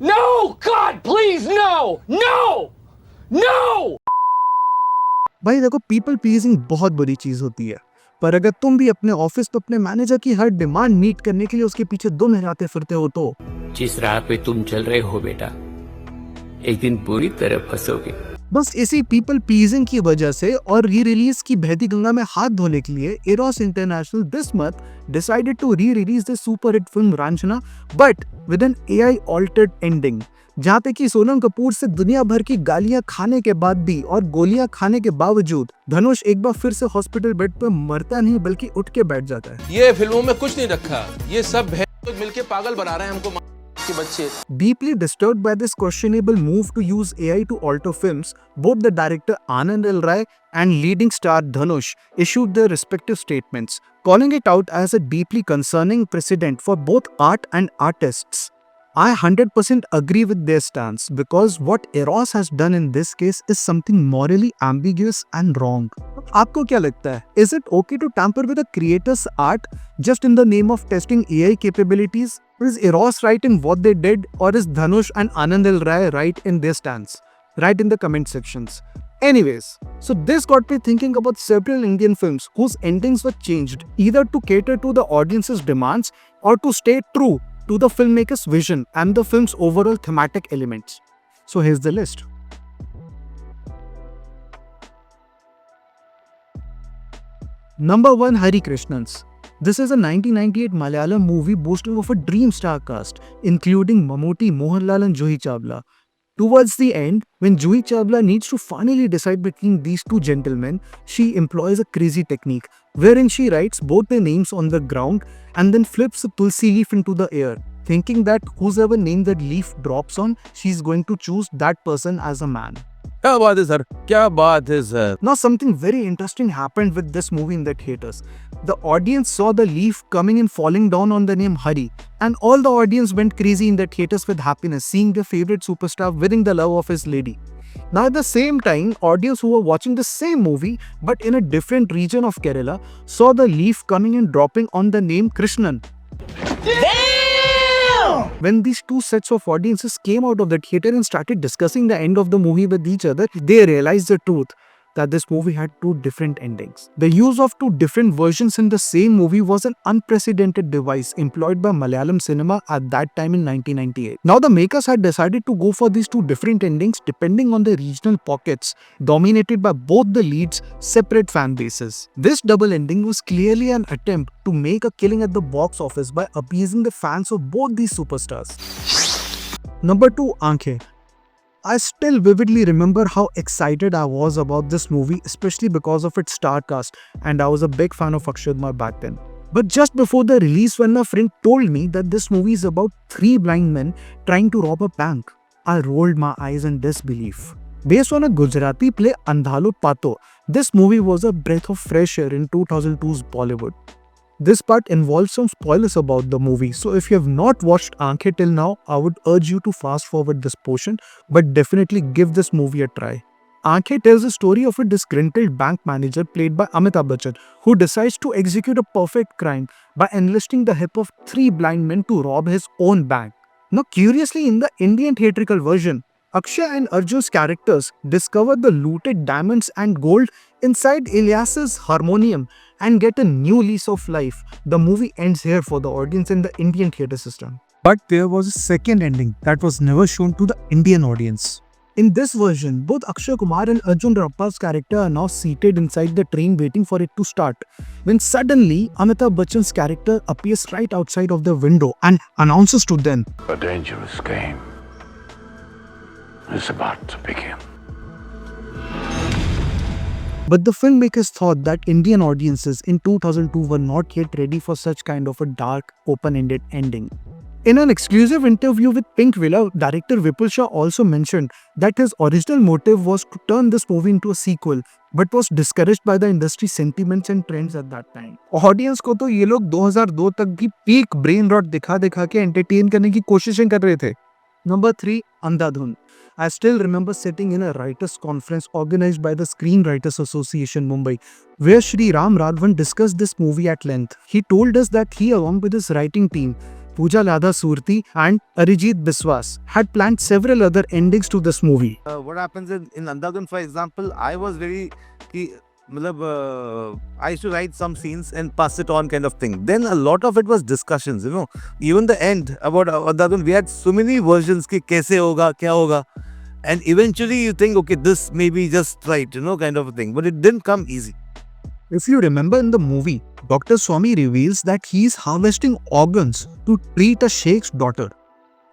No! God, please, no! No! No! भाई देखो, people pleasing बहुत बुरी चीज होती है, पर अगर तुम भी अपने ऑफिस पे अपने मैनेजर की हर डिमांड मीट करने के लिए उसके पीछे दुम हिलाते फिरते हो तो जिस राह पे तुम चल रहे हो बेटा, एक दिन पूरी तरह फंसोगे। बस इसी पीपल प्लीजिंग की वजह से और री रिलीज की बहती गंगा में हाथ धोने के लिए Eros International this month decided to re release the super hit film Raanjhanaa, but with an AI altered ending, जहाँ पे कि सोनम कपूर से दुनिया भर की गालियां खाने के बाद भी और गोलियां खाने के बावजूद धनुष एक बार फिर से हॉस्पिटल बेड पर मरता नहीं बल्कि उठ के बैठ जाता है। ये फिल्मों में कुछ नहीं रखा, ये सब है मिलके पागल बना रहे हैं हमको के बच्चे। Deeply disturbed by this questionable move to use AI to alter films, both the director Anand L. Rai and leading star Dhanush issued their respective statements, calling it out as a deeply concerning precedent for both art and artists. I 100% agree with their stance because what Eros has done in this case is something morally ambiguous and wrong. आपको क्या लगता है? Is it okay to tamper with a creator's art just in the name of testing AI capabilities? Is Eros right in what they did, or is Dhanush and Anand L. Rai right in their stance? Write in the comment sections. Anyways, so this got me thinking about several Indian films whose endings were changed either to cater to the audience's demands or to stay true to the filmmaker's vision and the film's overall thematic elements. So here's the list. Number 1, Hari Krishnans. This is a 1998 Malayalam movie boasting of a dream star cast, including Mammootty, Mohanlal and Juhi Chawla. Towards the end, when Juhi Chawla needs to finally decide between these two gentlemen, she employs a crazy technique, wherein she writes both their names on the ground and then flips a tulsi leaf into the air, thinking that whoever name that leaf drops on, she's going to choose that person as a man. क्या बात है sir, क्या बात है sir. Now something very interesting happened with this movie in the theaters. The audience saw the leaf coming and falling down on the name Hari, and all the audience went crazy in the theaters with happiness seeing their favorite superstar winning the love of his lady. Now at the same time, audience who were watching the same movie but in a different region of Kerala saw the leaf coming and dropping on the name Krishnan. When these two sets of audiences came out of the theater and started discussing the end of the movie with each other, they realized the truth that this movie had two different endings. The use of two different versions in the same movie was an unprecedented device employed by Malayalam cinema at that time in 1998. Now the makers had decided to go for these two different endings depending on the regional pockets dominated by both the leads' separate fan bases. This double ending was clearly an attempt to make a killing at the box office by appeasing the fans of both these superstars. Number 2, Aankhein. I still vividly remember how excited I was about this movie, especially because of its star cast, and I was a big fan of Akshay Kumar back then. But just before the release, when my friend told me that this movie is about 3 blind men trying to rob a bank, I rolled my eyes in disbelief. Based on a Gujarati play Andhalo Pato, this movie was a breath of fresh air in 2002's Bollywood. This part involves some spoilers about the movie, so if you have not watched Aankhein till now, I would urge you to fast forward this portion, but definitely give this movie a try. Aankhein tells the story of a disgruntled bank manager played by Amitabh Bachchan, who decides to execute a perfect crime by enlisting the help of 3 blind men to rob his own bank. Now curiously, in the Indian theatrical version, Akshay and Arjun's characters discover the looted diamonds and gold inside Ilyas's harmonium and get a new lease of life. The movie ends here for the audience in the Indian theatre system. But there was a second ending that was never shown to the Indian audience. In this version, both Akshay Kumar and Arjun Rappa's character are now seated inside the train waiting for it to start, when suddenly Amitabh Bachchan's character appears right outside of the window and announces to them, "A dangerous game is about to begin." But the filmmakers thought that Indian audiences in 2002 were not yet ready for such kind of a dark, open-ended ending. In an exclusive interview with Pink Villa, director Vipul Shah also mentioned that his original motive was to turn this movie into a sequel, but was discouraged by the industry sentiments and trends at that time. Audience को तो ये लोग 2002 तक भी peak brain rot दिखा के entertain करने की कोशिशें कर रहे थे. Number 3, Andhadhun. I still remember sitting in a writers' conference organized by the Screenwriters Association Mumbai, where Shri Ram Raghavan discussed this movie at length. He told us that he, along with his writing team, Pooja Ladha Surti and Arijit Biswas, had planned several other endings to this movie. What happens in Andhadhun, for example, I was very I used to write some scenes and pass it on kind of thing. Then a lot of it was discussions, even the end about Andhadhun, we had so many versions ki kaise hoga, kya hoga, and eventually you think, okay, this may be just right, kind of a thing, but it didn't come easy. If you remember in the movie, Dr. Swami reveals that he is harvesting organs to treat a sheikh's daughter.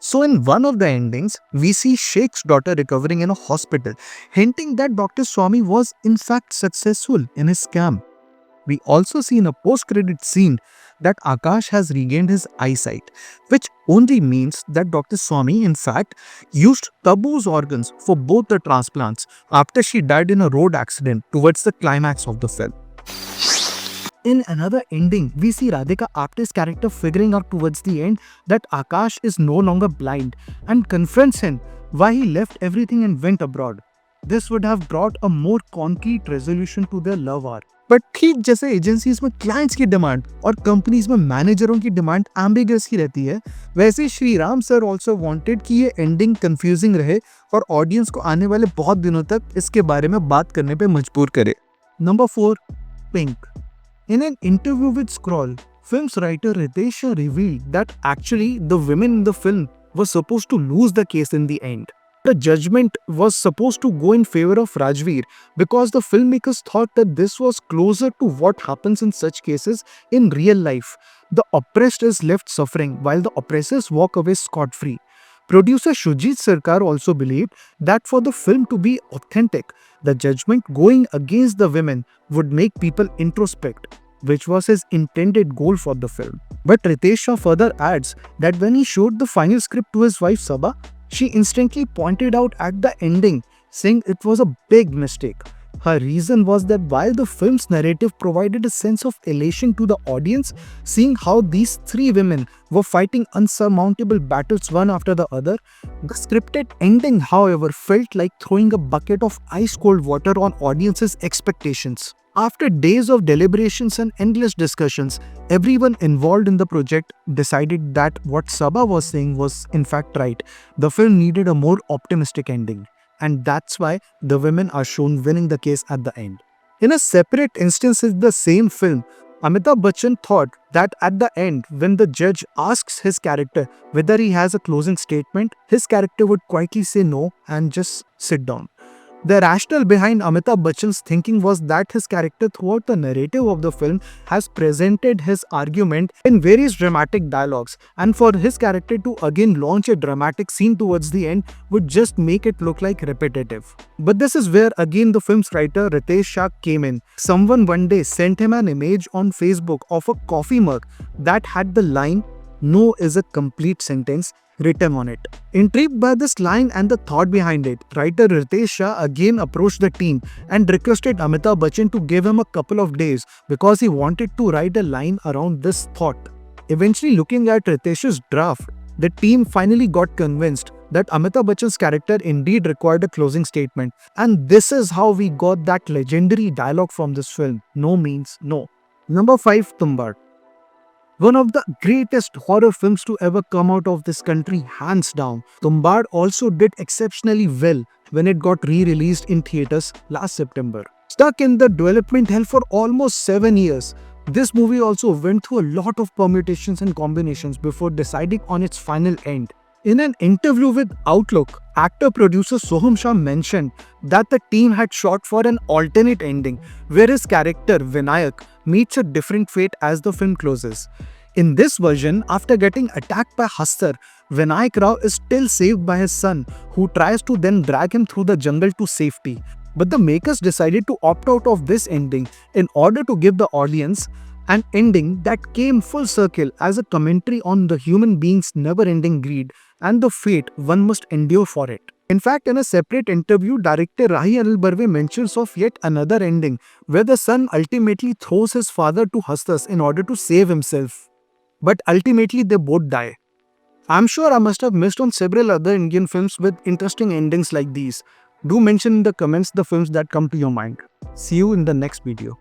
So in one of the endings, we see Sheikh's daughter recovering in a hospital, hinting that Dr. Swami was in fact successful in his scam. We also see in a post-credit scene that Akash has regained his eyesight, which only means that Dr. Swami in fact used Tabu's organs for both the transplants after she died in a road accident towards the climax of the film. In another ending, we see Radhika Apte's character figuring out towards the end that Akash is no longer blind and confronts him why he left everything and went abroad. This would have brought a more concrete resolution to their love arc. But ठीक जैसे agencies में clients की demand और companies में मैनेजरों की demand ambiguous ही रहती है, वैसे Shri Ram sir also wanted कि ये एंडिंग कंफ्यूजिंग रहे और ऑडियंस को आने वाले बहुत दिनों तक इसके बारे में बात करने पे मजबूर करे. Number 4. Pink. In an interview with Scroll, film's writer Ritesh Shah revealed that actually the women in the film were supposed to lose the case in the end. The judgment was supposed to go in favor of Rajveer because the filmmakers thought that this was closer to what happens in such cases in real life. The oppressed is left suffering while the oppressors walk away scot-free. Producer Shujit Sarkar also believed that for the film to be authentic, the judgment going against the women would make people introspect, which was his intended goal for the film. But Ritesh Shah further adds that when he showed the final script to his wife Sabha, she instantly pointed out at the ending, saying it was a big mistake. Her reason was that while the film's narrative provided a sense of elation to the audience, seeing how these three women were fighting unsurmountable battles one after the other, the scripted ending, however, felt like throwing a bucket of ice-cold water on audiences' expectations. After days of deliberations and endless discussions, everyone involved in the project decided that what Sabha was saying was in fact right. The film needed a more optimistic ending. And that's why the women are shown winning the case at the end. In a separate instance in the same film, Amitabh Bachchan thought that at the end, when the judge asks his character whether he has a closing statement, his character would quietly say no and just sit down. The rationale behind Amitabh Bachchan's thinking was that his character throughout the narrative of the film has presented his argument in various dramatic dialogues, and for his character to again launch a dramatic scene towards the end would just make it look like repetitive. But this is where again the film's writer Ritesh Shah came in. Someone one day sent him an image on Facebook of a coffee mug that had the line "No is a complete sentence" written on it. Intrigued by this line and the thought behind it, writer Ritesh Shah again approached the team and requested Amitabh Bachchan to give him a couple of days because he wanted to write a line around this thought. Eventually, looking at Ritesh's draft, the team finally got convinced that Amitabh Bachchan's character indeed required a closing statement, and this is how we got that legendary dialogue from this film: "No means no." Number 5. Tumbad. One of the greatest horror films to ever come out of this country, hands down. Tumbad also did exceptionally well when it got re-released in theaters last September. Stuck in the development hell for almost 7 years, this movie also went through a lot of permutations and combinations before deciding on its final end. In an interview with Outlook, actor-producer Soham Shah mentioned that the team had shot for an alternate ending where his character Vinayak meets a different fate as the film closes. In this version, after getting attacked by Hastar, Vinayak Rao is still saved by his son, who tries to then drag him through the jungle to safety. But the makers decided to opt out of this ending in order to give the audience an ending that came full circle as a commentary on the human being's never-ending greed and the fate one must endure for it. In fact, in a separate interview, director Rahi Anil Barve mentions of yet another ending where the son ultimately throws his father to Hastas in order to save himself. But ultimately they both die. I'm sure I must have missed on several other Indian films with interesting endings like these. Do mention in the comments the films that come to your mind. See you in the next video.